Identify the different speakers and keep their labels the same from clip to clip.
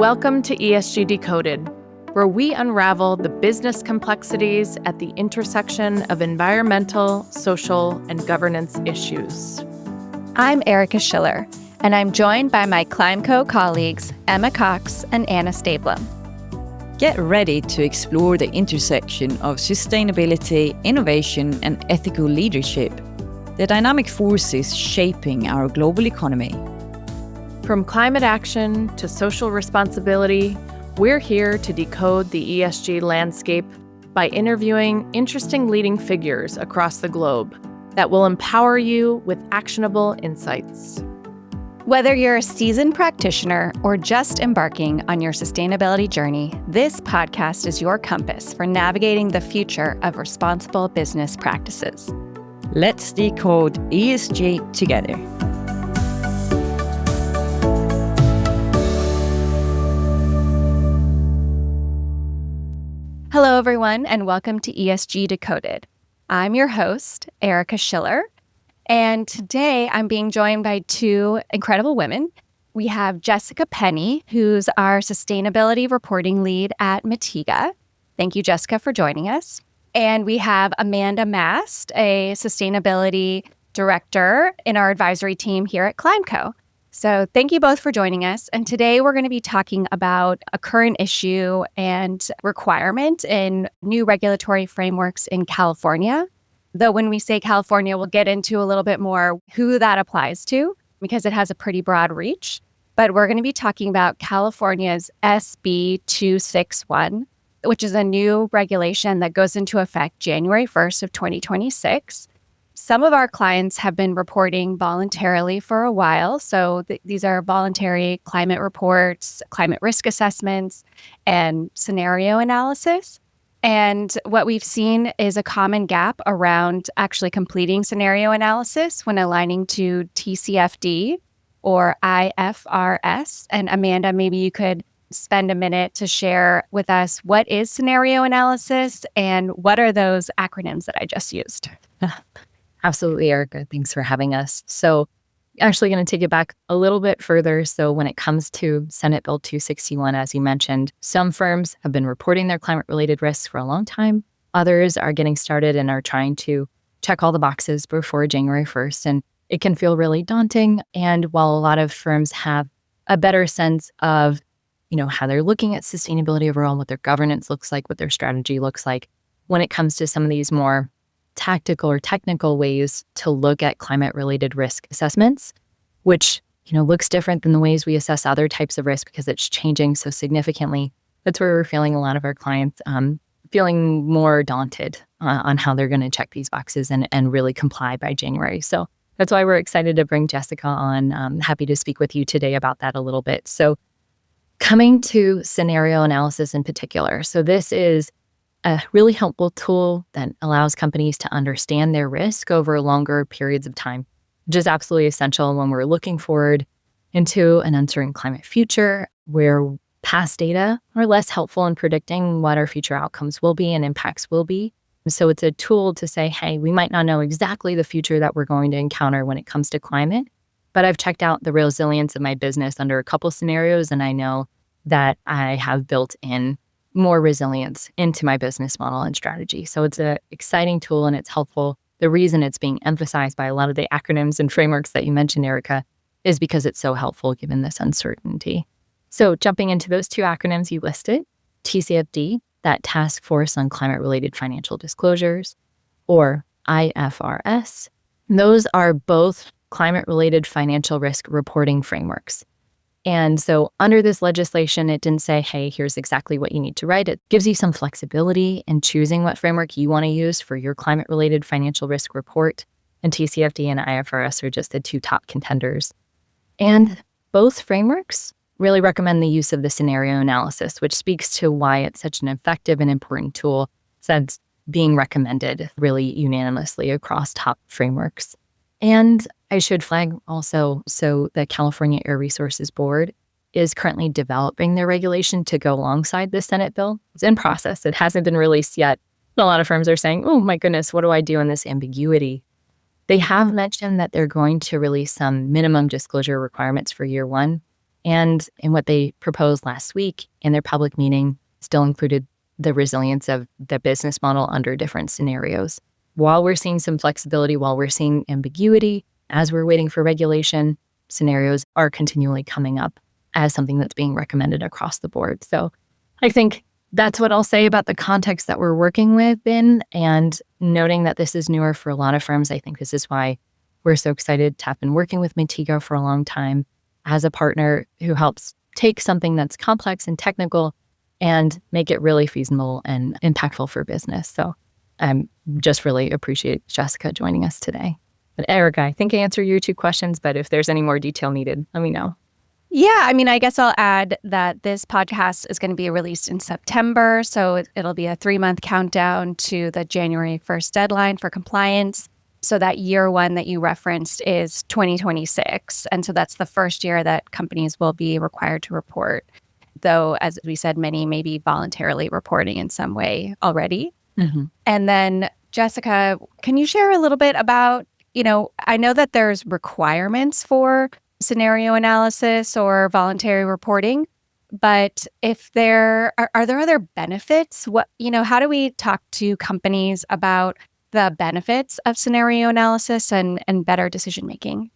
Speaker 1: Welcome to ESG Decoded, where we unravel the business complexities at the intersection of environmental, social, and governance issues.
Speaker 2: I'm Erika Schiller, and I'm joined by my ClimeCo colleagues, Emma Cox and Anna Stablum.
Speaker 3: Get ready to explore the intersection of sustainability, innovation, and ethical leadership, the dynamic forces shaping our global economy.
Speaker 1: From climate action to social responsibility, we're here to decode the ESG landscape by interviewing interesting leading figures across the globe that will empower you with actionable insights.
Speaker 2: Whether you're a seasoned practitioner or just embarking on your sustainability journey, this podcast is your compass for navigating the future of responsible business practices.
Speaker 3: Let's decode ESG together.
Speaker 2: Hello, everyone, and welcome to ESG Decoded. I'm your host, Erika Schiller, and today I'm being joined by two incredible women. We have Jessica Penny, who's our sustainability reporting lead at Mitiga. Thank you, Jessica, for joining us. And we have Amanda Mast, a sustainability director in our advisory team here at ClimeCo. So thank you both for joining us. And today we're going to be talking about a current issue and requirement in new regulatory frameworks in California. Though when we say California, we'll get into a little bit more who that applies to because it has a pretty broad reach. But we're going to be talking about California's SB 261, which is a new regulation that goes into effect January 1st of 2026. Some of our clients have been reporting voluntarily for a while. So these are voluntary climate reports, climate risk assessments, and scenario analysis. And what we've seen is a common gap around actually completing scenario analysis when aligning to TCFD or IFRS. And Amanda, maybe you could spend a minute to share with us what is scenario analysis and what are those acronyms that I just used?
Speaker 4: Absolutely, Erika. Thanks for having us. So actually going to take it back a little bit further. So when it comes to Senate Bill 261, as you mentioned, some firms have been reporting their climate-related risks for a long time. Others are getting started and are trying to check all the boxes before January 1st. And it can feel really daunting. And while a lot of firms have a better sense of, how they're looking at sustainability overall, what their governance looks like, what their strategy looks like, when it comes to some of these more tactical or technical ways to look at climate-related risk assessments, which, looks different than the ways we assess other types of risk because it's changing so significantly. That's where we're feeling a lot of our clients feeling more daunted on how they're going to check these boxes and really comply by January. So that's why we're excited to bring Jessica on. Happy to speak with you today about that a little bit. So coming to scenario analysis in particular. So this is a really helpful tool that allows companies to understand their risk over longer periods of time, which is absolutely essential when we're looking forward into an uncertain climate future where past data are less helpful in predicting what our future outcomes will be and impacts will be. So it's a tool to say, hey, we might not know exactly the future that we're going to encounter when it comes to climate, but I've checked out the resilience of my business under a couple scenarios, and I know that I have built in more resilience into my business model and strategy. So it's an exciting tool and it's helpful. The reason it's being emphasized by a lot of the acronyms and frameworks that you mentioned, Erika, is because it's so helpful given this uncertainty. So jumping into those two acronyms you listed, TCFD, that Task Force on Climate-Related Financial Disclosures, or IFRS, those are both climate-related financial risk reporting frameworks. And so under this legislation, it didn't say, hey, here's exactly what you need to write. It gives you some flexibility in choosing what framework you want to use for your climate-related financial risk report. And TCFD and IFRS are just the two top contenders. And both frameworks really recommend the use of the scenario analysis, which speaks to why it's such an effective and important tool that's being recommended really unanimously across top frameworks. And I should flag also, so the California Air Resources Board is currently developing their regulation to go alongside the Senate bill. It's in process. It hasn't been released yet. A lot of firms are saying, oh my goodness, what do I do in this ambiguity? They have mentioned that they're going to release some minimum disclosure requirements for year one. And in what they proposed last week in their public meeting still included the resilience of the business model under different scenarios. While we're seeing some flexibility, while we're seeing ambiguity, as we're waiting for regulation, scenarios are continually coming up as something that's being recommended across the board. So I think that's what I'll say about the context that we're working within, and noting that this is newer for a lot of firms. I think this is why we're so excited to have been working with Mitiga for a long time as a partner who helps take something that's complex and technical and make it really feasible and impactful for business. So I'm just really appreciate Jessica joining us today. But Erika, I think I answered your 2 questions, but if there's any more detail needed, let me know.
Speaker 2: Yeah, I mean, I guess I'll add that this podcast is going to be released in September. So it'll be a 3-month countdown to the January 1st deadline for compliance. So that year 1 that you referenced is 2026. And so that's the first year that companies will be required to report. Though, as we said, many may be voluntarily reporting in some way already.
Speaker 4: Mm-hmm.
Speaker 2: And then, Jessica, can you share a little bit about, I know that there's requirements for scenario analysis or voluntary reporting, but if there are there other benefits? How do we talk to companies about the benefits of scenario analysis and better decision making?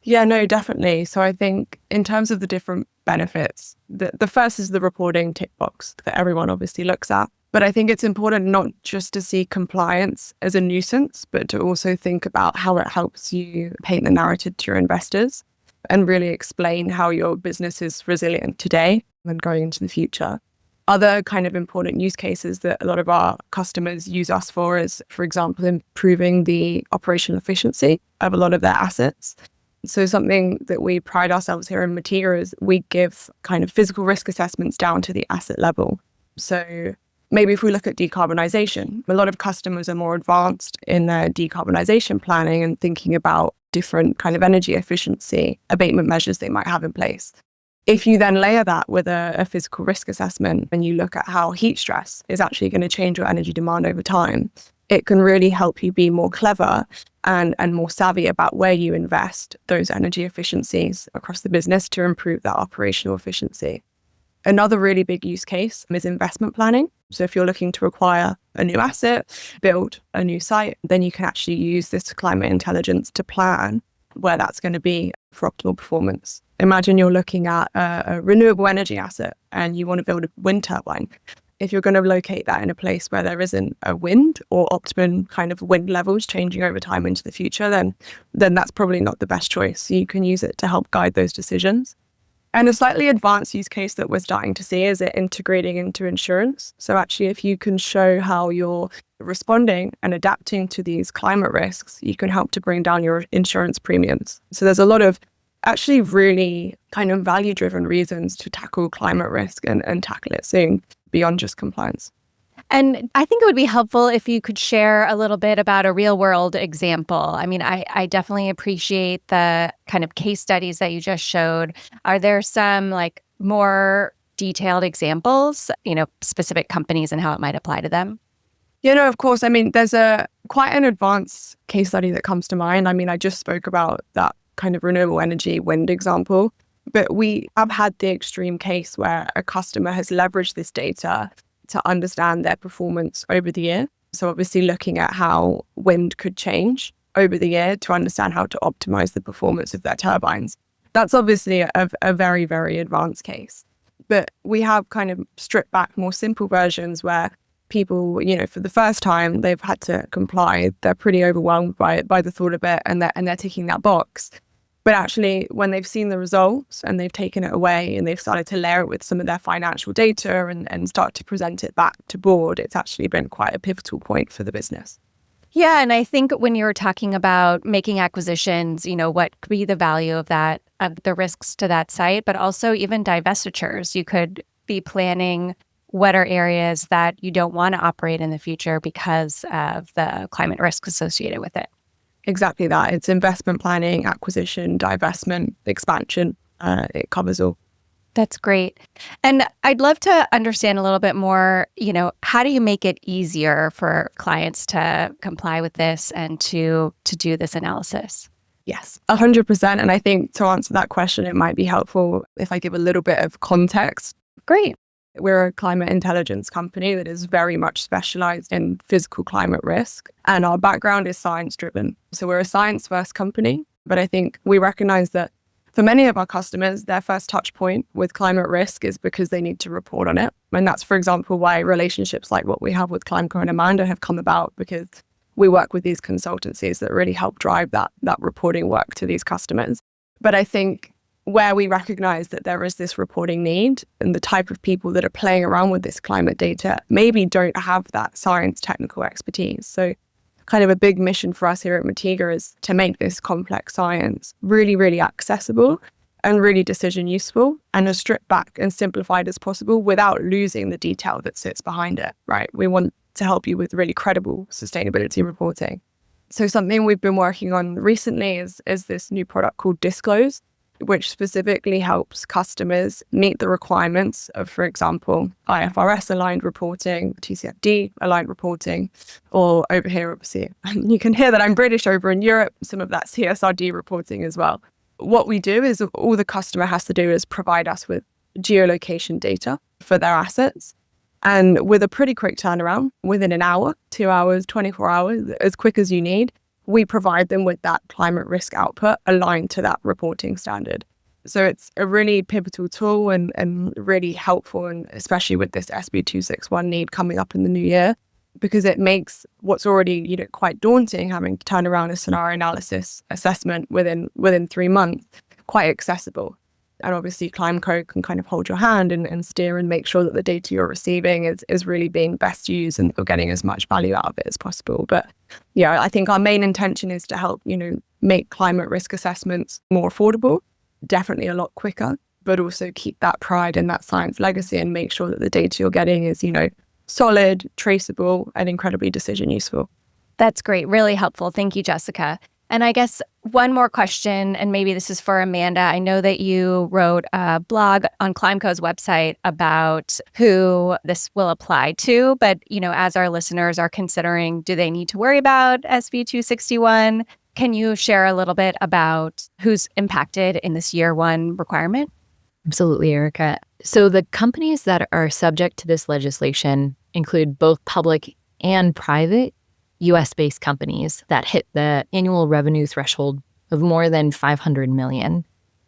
Speaker 5: Yeah, no, definitely. So I think in terms of the different benefits, the first is the reporting tick box that everyone obviously looks at. But I think it's important not just to see compliance as a nuisance, but to also think about how it helps you paint the narrative to your investors and really explain how your business is resilient today and going into the future. Other kind of important use cases that a lot of our customers use us for is, for example, improving the operational efficiency of a lot of their assets. So something that we pride ourselves here in Mitiga is we give kind of physical risk assessments down to the asset level. So maybe if we look at decarbonization, a lot of customers are more advanced in their decarbonization planning and thinking about different kind of energy efficiency abatement measures they might have in place. If you then layer that with a physical risk assessment and you look at how heat stress is actually going to change your energy demand over time, it can really help you be more clever and more savvy about where you invest those energy efficiencies across the business to improve that operational efficiency. Another really big use case is investment planning. So if you're looking to acquire a new asset, build a new site, then you can actually use this climate intelligence to plan where that's going to be for optimal performance. Imagine you're looking at a renewable energy asset and you want to build a wind turbine. If you're going to locate that in a place where there isn't a wind or optimum kind of wind levels changing over time into the future, then that's probably not the best choice. You can use it to help guide those decisions. And a slightly advanced use case that we're starting to see is it integrating into insurance. So actually, if you can show how you're responding and adapting to these climate risks, you can help to bring down your insurance premiums. So there's a lot of actually really kind of value-driven reasons to tackle climate risk and tackle it soon beyond just compliance.
Speaker 2: And I think it would be helpful if you could share a little bit about a real world example. I mean, I definitely appreciate the kind of case studies that you just showed. Are there some like more detailed examples, specific companies and how it might apply to them?
Speaker 5: Of course. I mean, there's quite an advanced case study that comes to mind. I mean, I just spoke about that kind of renewable energy wind example, but we have had the extreme case where a customer has leveraged this data to understand their performance over the year. So obviously looking at how wind could change over the year to understand how to optimize the performance of their turbines. That's obviously a very, very advanced case. But we have kind of stripped back more simple versions where people, for the first time, they've had to comply. They're pretty overwhelmed by the thought of it and they're ticking that box. But actually, when they've seen the results and they've taken it away and they've started to layer it with some of their financial data and start to present it back to board, it's actually been quite a pivotal point for the business.
Speaker 2: Yeah, and I think when you were talking about making acquisitions, what could be the value of that, of the risks to that site, but also even divestitures. You could be planning what are areas that you don't want to operate in the future because of the climate risks associated with it.
Speaker 5: Exactly that. It's investment planning, acquisition, divestment, expansion. It covers all.
Speaker 2: That's great. And I'd love to understand a little bit more, how do you make it easier for clients to comply with this and to do this analysis?
Speaker 5: Yes, 100%. And I think to answer that question, it might be helpful if I give a little bit of context.
Speaker 2: Great.
Speaker 5: We're a climate intelligence company that is very much specialized in physical climate risk. And our background is science driven. So we're a science first company. But I think we recognize that for many of our customers, their first touch point with climate risk is because they need to report on it. And that's, for example, why relationships like what we have with ClimeCo and Amanda have come about, because we work with these consultancies that really help drive that reporting work to these customers. But I think where we recognize that there is this reporting need and the type of people that are playing around with this climate data maybe don't have that science technical expertise. So kind of a big mission for us here at Mitiga is to make this complex science really, really accessible and really decision useful and as stripped back and simplified as possible without losing the detail that sits behind it, right? We want to help you with really credible sustainability reporting. So something we've been working on recently is this new product called Disclose, which specifically helps customers meet the requirements of, for example, IFRS aligned reporting, TCFD aligned reporting, or over here, obviously, you can hear that I'm British, over in Europe, some of that CSRD reporting as well. What we do is all the customer has to do is provide us with geolocation data for their assets. And with a pretty quick turnaround, within an hour, 2 hours, 24 hours, as quick as you need, we provide them with that climate risk output aligned to that reporting standard. So it's a really pivotal tool and really helpful, and especially with this SB 261 need coming up in the new year, because it makes what's already quite daunting, having to turn around a scenario analysis assessment within 3 months, quite accessible. And obviously ClimeCo can kind of hold your hand and steer and make sure that the data you're receiving is really being best used and you're getting as much value out of it as possible. But yeah, I think our main intention is to help, make climate risk assessments more affordable, definitely a lot quicker, but also keep that pride in that science legacy and make sure that the data you're getting is, solid, traceable, and incredibly decision useful.
Speaker 2: That's great. Really helpful. Thank you, Jessica. And I guess one more question, and maybe this is for Amanda. I know that you wrote a blog on ClimeCo's website about who this will apply to, but as our listeners are considering, do they need to worry about SB 261? Can you share a little bit about who's impacted in this year one requirement?
Speaker 4: Absolutely, Erika. So the companies that are subject to this legislation include both public and private US-based companies that hit the annual revenue threshold of more than 500 million.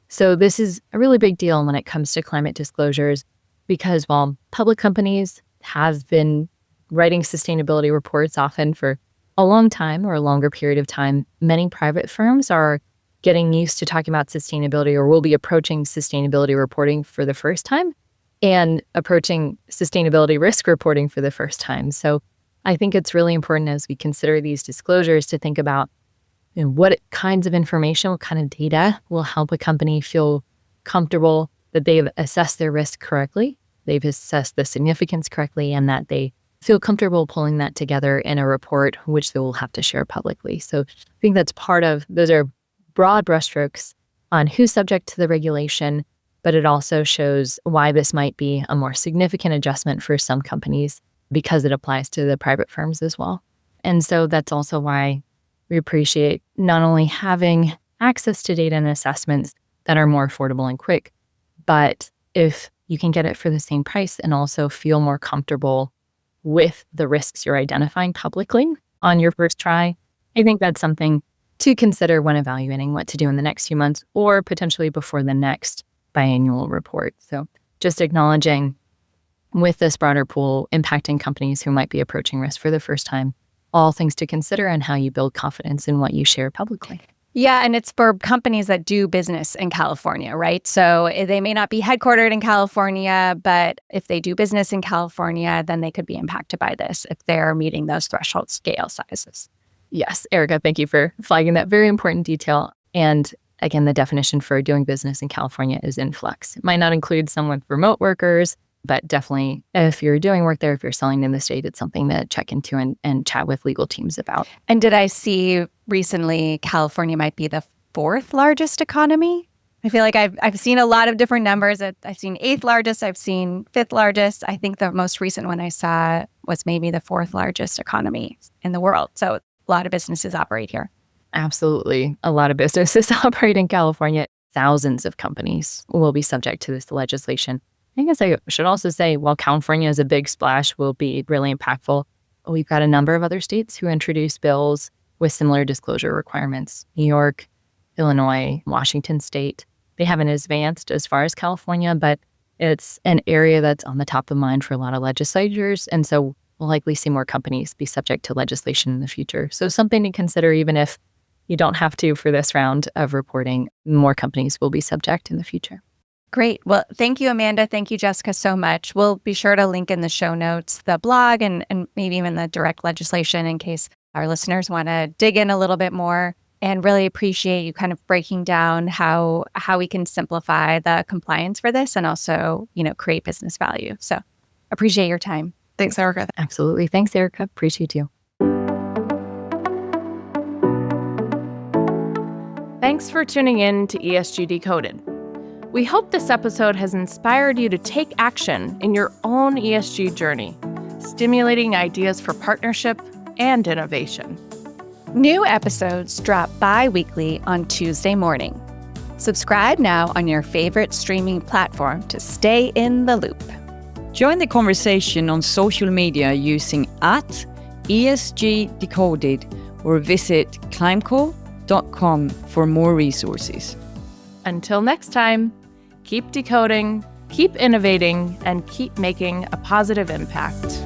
Speaker 4: So this is a really big deal when it comes to climate disclosures, because while public companies have been writing sustainability reports often for a long time or a longer period of time, many private firms are getting used to talking about sustainability or will be approaching sustainability reporting for the first time and approaching sustainability risk reporting for the first time. So I think it's really important as we consider these disclosures to think about what kinds of information, what kind of data will help a company feel comfortable that they've assessed their risk correctly, they've assessed the significance correctly, and that they feel comfortable pulling that together in a report, which they will have to share publicly. So I think that's those are broad brushstrokes on who's subject to the regulation, but it also shows why this might be a more significant adjustment for some companies, because it applies to the private firms as well. And so that's also why we appreciate not only having access to data and assessments that are more affordable and quick, but if you can get it for the same price and also feel more comfortable with the risks you're identifying publicly on your first try, I think that's something to consider when evaluating what to do in the next few months or potentially before the next biannual report. So just acknowledging with this broader pool impacting companies who might be approaching risk for the first time, all things to consider and how you build confidence in what you share publicly.
Speaker 2: Yeah, and it's for companies that do business in California, right? So they may not be headquartered in California, but if they do business in California, then they could be impacted by this if they're meeting those threshold scale sizes.
Speaker 4: Yes, Erika, thank you for flagging that very important detail. And again, the definition for doing business in California is in flux. It might not include some with remote workers, but definitely if you're doing work there, if you're selling in the state, it's something to check into and chat with legal teams about.
Speaker 2: And did I see recently California might be the 4th largest economy? I feel like I've seen a lot of different numbers. I've seen 8th largest, I've seen 5th largest. I think the most recent one I saw was maybe the 4th largest economy in the world. So a lot of businesses operate here.
Speaker 4: Absolutely. A lot of businesses operate in California. Thousands of companies will be subject to this legislation. I guess I should also say, while California is a big splash, will be really impactful, we've got a number of other states who introduce bills with similar disclosure requirements. New York, Illinois, Washington State. They haven't advanced as far as California, but it's an area that's on the top of mind for a lot of legislators. And so we'll likely see more companies be subject to legislation in the future. So something to consider, even if you don't have to for this round of reporting, more companies will be subject in the future.
Speaker 2: Great. Well, thank you, Amanda. Thank you, Jessica, so much. We'll be sure to link in the show notes the blog and maybe even the direct legislation in case our listeners want to dig in a little bit more, and really appreciate you kind of breaking down how we can simplify the compliance for this and also, create business value. So appreciate your time.
Speaker 5: Thanks, Erika.
Speaker 4: Absolutely. Thanks, Erika. Appreciate you.
Speaker 1: Thanks for tuning in to ESG Decoded. We hope this episode has inspired you to take action in your own ESG journey, stimulating ideas for partnership and innovation.
Speaker 2: New episodes drop bi-weekly on Tuesday morning. Subscribe now on your favorite streaming platform to stay in the loop.
Speaker 3: Join the conversation on social media using @ESG Decoded or visit ClimeCo.com for more resources.
Speaker 1: Until next time, keep decoding, keep innovating, and keep making a positive impact.